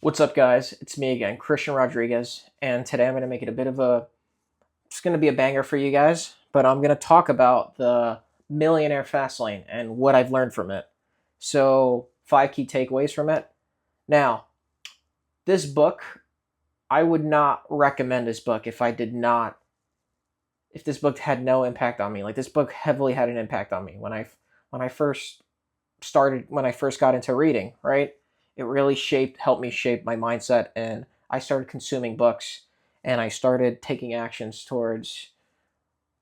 What's up, guys? It's me again, Christian Rodriguez, and today I'm going to make it it's going to be a banger for you guys, but I'm going to talk about the Millionaire Fastlane and what I've learned from it. So, 5 key takeaways from it. Now, this book, I would not recommend this book if this book had no impact on me. Like, this book heavily had an impact on me when I first when I first got into reading, right? It really helped me shape my mindset, and I started consuming books, and I started taking actions towards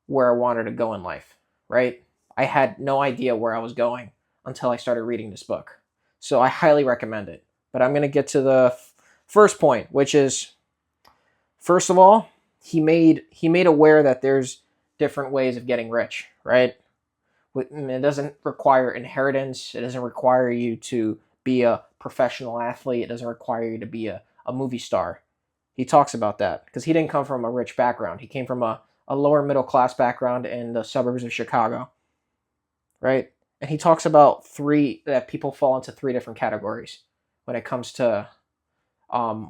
where I wanted to go in life, right? I had no idea where I was going until I started reading this book. So I highly recommend it. But I'm going to get to the first point, which is first of all, he made aware that there's different ways of getting rich, right? It doesn't require inheritance. It doesn't require you to be a professional athlete. It doesn't require you to be a movie star. He talks about that because he didn't come from a rich background. He came from a lower middle class background in the suburbs of Chicago, right? And he talks about that people fall into three different categories when it comes to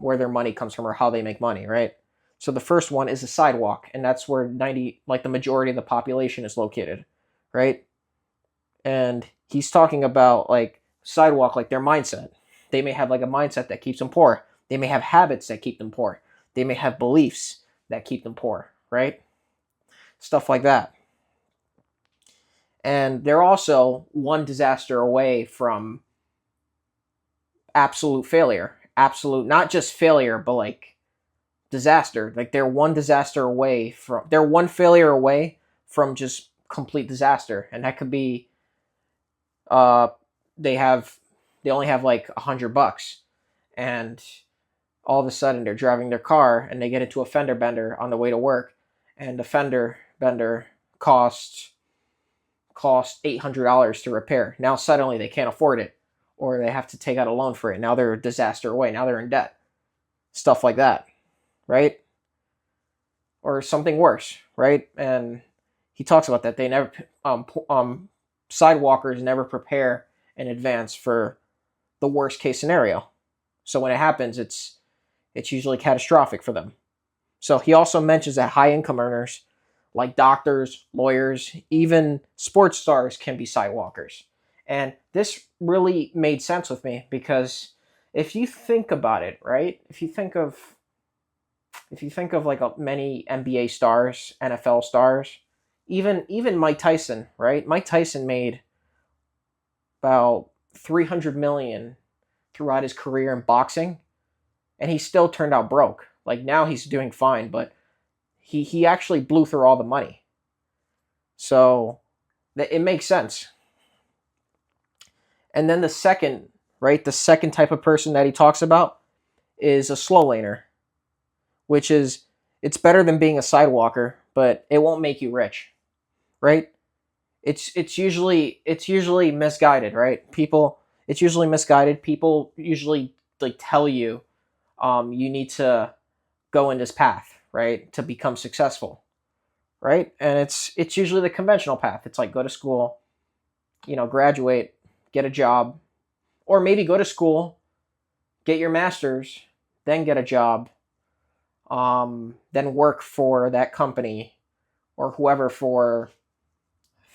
where their money comes from or how they make money, right? So the first one is a sidewalk, and that's where the majority of the population is located, right? And he's talking about like sidewalk, like their mindset. They may have like a mindset that keeps them poor. They may have habits that keep them poor. They may have beliefs that keep them poor, right? Stuff like that. And they're also one disaster away from absolute failure. Absolute, not just failure, but like disaster. Like they're one failure away from just complete disaster. And that could be uh they have they only have like $100, and all of a sudden they're driving their car and they get into a fender bender on the way to work, and the fender bender costs $800 to repair. Now suddenly they can't afford it, or they have to take out a loan for it. Now they're a disaster away. Now they're in debt. Stuff like that, right? Or something worse, right? And he talks about that they never sidewalkers never prepare in advance for the worst case scenario. So when it happens, it's usually catastrophic for them. So he also mentions that high income earners like doctors, lawyers, even sports stars can be sidewalkers. And this really made sense with me because if you think about it, right? If you think of like many NBA stars, NFL stars, even Mike Tyson, right? Mike Tyson made about 300 million throughout his career in boxing, and he still turned out broke. Like now he's doing fine, but he actually blew through all the money. So it makes sense. And then the second type of person that he talks about is a slow laner, which is it's better than being a sidewalker, but it won't make you rich, right? It's usually misguided, right? People It's usually misguided. People usually like tell you you need to go in this path, right, to become successful, right? And it's usually the conventional path. It's like go to school, graduate, get a job, or maybe go to school, get your master's, then get a job, then work for that company or whoever for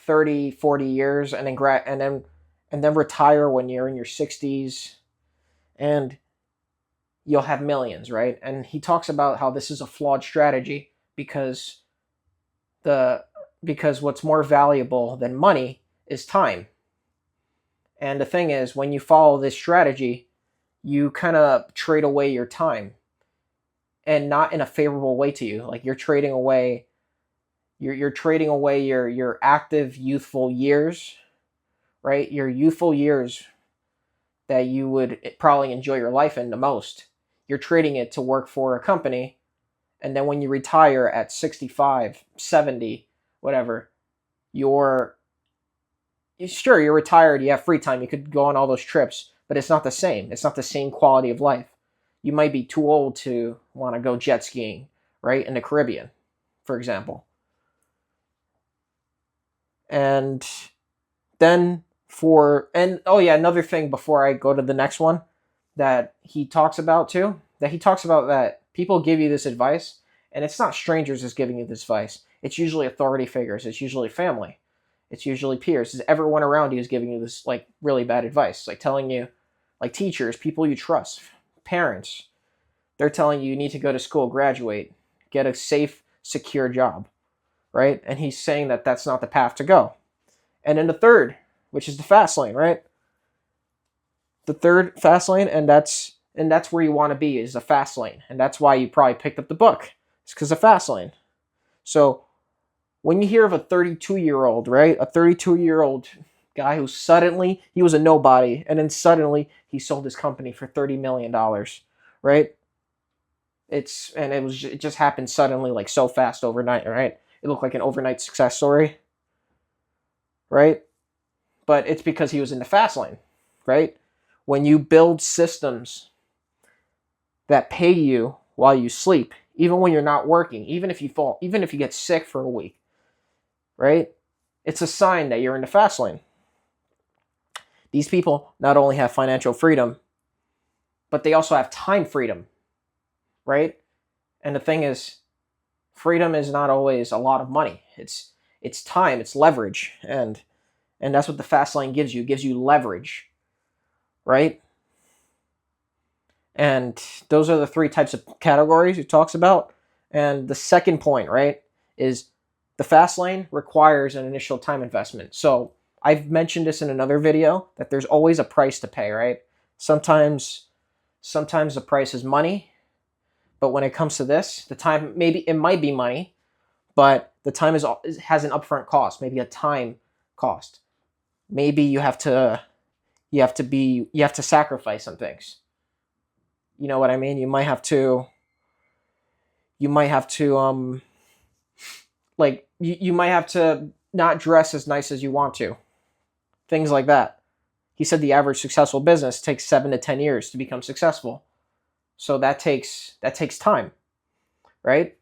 30, 40 years, and then retire when you're in your 60s, and you'll have millions, right? And he talks about how this is a flawed strategy the because what's more valuable than money is time. And the thing is, when you follow this strategy, you kind of trade away your time, and not in a favorable way to you. Like you're trading away your active youthful years, right? Your youthful years that you would probably enjoy your life in the most. You're trading it to work for a company, and then when you retire at 65, 70, whatever, you're sure you're retired, you have free time, you could go on all those trips, but it's not the same. It's not the same quality of life. You might be too old to want to go jet skiing, right, in the Caribbean, for example. And then and oh yeah, another thing before I go to the next one, that he talks about too, that he talks about that people give you this advice, and it's not strangers that's giving you this advice. It's usually authority figures. It's usually family. It's usually peers. It's everyone around you is giving you this like really bad advice, like telling you, like teachers, people you trust, parents. They're telling you need to go to school, graduate, get a safe, secure job, right? And he's saying that that's not the path to go. And then the third, which is the fast lane, right? The third fast lane, and that's where you want to be, is a fast lane, and that's why you probably picked up the book. It's because of fast lane. So when you hear of a 32-year-old, right, a 32-year-old guy who suddenly he was a nobody, and then suddenly he sold his company for $30 million, right? It just happened suddenly, like so fast overnight, right? It looked like an overnight success story, right? But it's because he was in the fast lane, right? When you build systems that pay you while you sleep, even when you're not working, even if you fall, even if you get sick for a week, right? It's a sign that you're in the fast lane. These people not only have financial freedom, but they also have time freedom, right? And the thing is, freedom is not always a lot of money. It's time, it's leverage, and that's what the fast lane gives you. It gives you leverage, right? And those are the three types of categories he talks about. And the second point, right, is the fast lane requires an initial time investment. So I've mentioned this in another video, that there's always a price to pay, right? Sometimes the price is money, but when it comes to this, the time, maybe it might be money, but the time has an upfront cost, maybe a time cost. Maybe you have to sacrifice some things. You know what I mean? You might have to like you might have to not dress as nice as you want to. Things like that. He said the average successful business takes 7 to 10 years to become successful. So that takes time, right?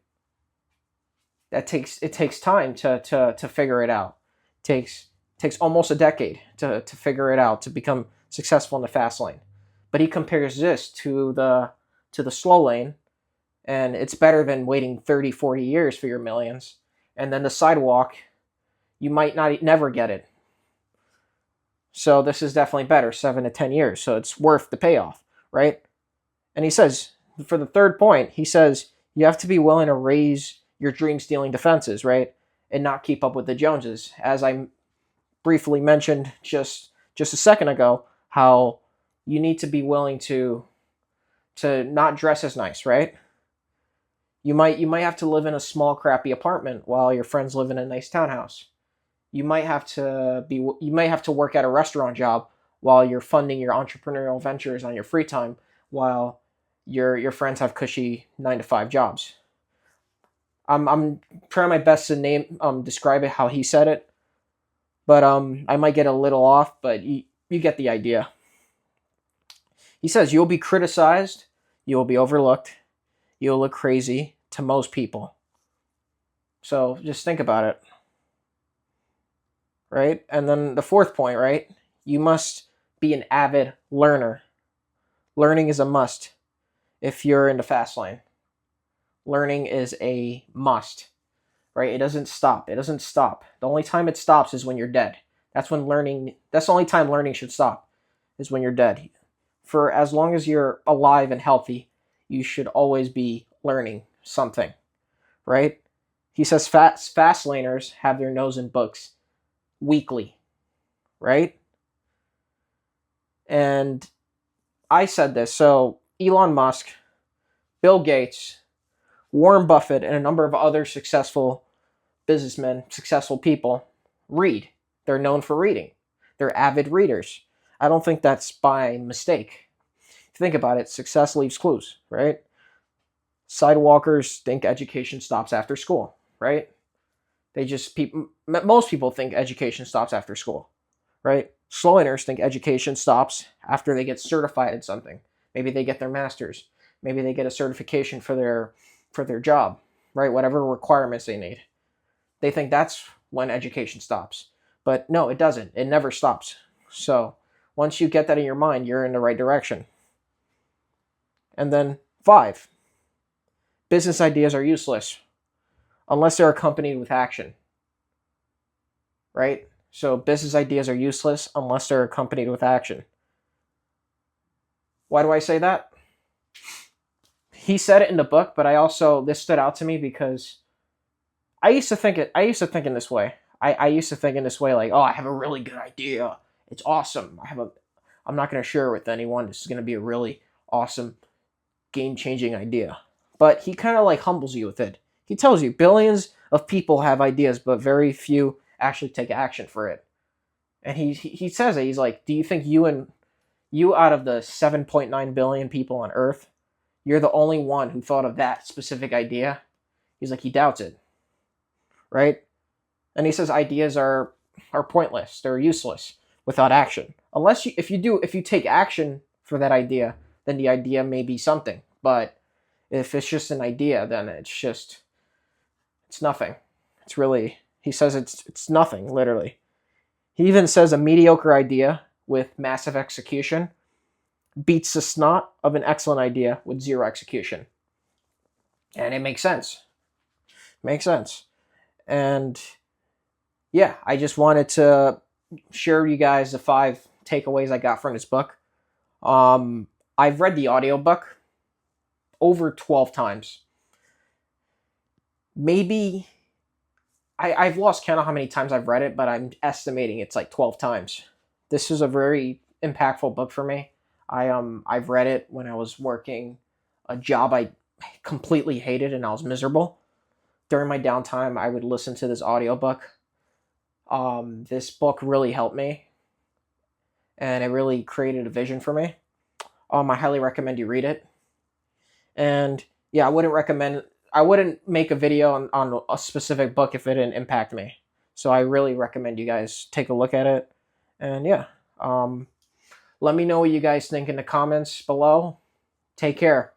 It takes time to figure it out. Takes almost a decade to figure it out, to become successful in the fast lane. But he compares this to the slow lane, and it's better than waiting 30, 40 years for your millions. And then the sidewalk, you might not never get it. So this is definitely better, 7 to 10 years. So it's worth the payoff, right? And he says, for the third point, he says you have to be willing to raise your dream stealing defenses, right? And not keep up with the Joneses. As I briefly mentioned just a second ago, how you need to be willing to not dress as nice, right? You might have to live in a small crappy apartment while your friends live in a nice townhouse. You might have to work at a restaurant job while you're funding your entrepreneurial ventures on your free time, while your friends have cushy 9 to 5 jobs. I'm trying my best to describe it how he said it, but I might get a little off, but you get the idea. He says you'll be criticized, you will be overlooked, you'll look crazy to most people. So just think about it, right? And then the fourth point, right? You must be an avid learner. Learning is a must if you're in the fast lane. Learning is a must, right? It doesn't stop. It doesn't stop. The only time it stops is when you're dead. That's the only time learning should stop, is when you're dead. For as long as you're alive and healthy, you should always be learning something, right? He says fast laners have their nose in books weekly, right? And I said this. So Elon Musk, Bill Gates, Warren Buffett, and a number of other successful businessmen, successful people read. They're known for reading. They're avid readers. I don't think that's by mistake. If you think about it, success leaves clues, right? Sidewalkers think education stops after school, right? Most people think education stops after school, right? Slowiners think education stops after they get certified in something. Maybe they get their master's. Maybe they get a certification for their job, right? Whatever requirements they need. They think that's when education stops. But no, it doesn't. It never stops. So once you get that in your mind, you're in the right direction. And then 5, business ideas are useless unless they're accompanied with action, right? So business ideas are useless unless they're accompanied with action. Why do I say that? He said it in the book, but this stood out to me because I used to think in this way. I used to think in this way, like, oh, I have a really good idea. It's awesome. I'm not going to share it with anyone. This is going to be a really awesome, game-changing idea. But he kind of like humbles you with it. He tells you billions of people have ideas, but very few actually take action for it. And he says it. He's like, do you think you out of the 7.9 billion people on Earth, you're the only one who thought of that specific idea? He's like, he doubts it, right? And he says ideas are pointless. They're useless without action. If you take action for that idea, then the idea may be something. But if it's just an idea, then it's nothing. He says it's nothing, literally. He even says a mediocre idea with massive execution beats the snot of an excellent idea with zero execution. And it makes sense. Makes sense. And yeah, I just wanted to share you guys the 5 takeaways I got from this book. I've read the audiobook over 12 times. Maybe I've lost count of how many times I've read it, but I'm estimating it's like 12 times. This is a very impactful book for me. I've read it when I was working a job I completely hated and I was miserable. During my downtime, I would listen to this audiobook. This book really helped me, and it really created a vision for me. I highly recommend you read it. And yeah, I wouldn't make a video on a specific book if it didn't impact me. So I really recommend you guys take a look at it. And yeah, let me know what you guys think in the comments below. Take care.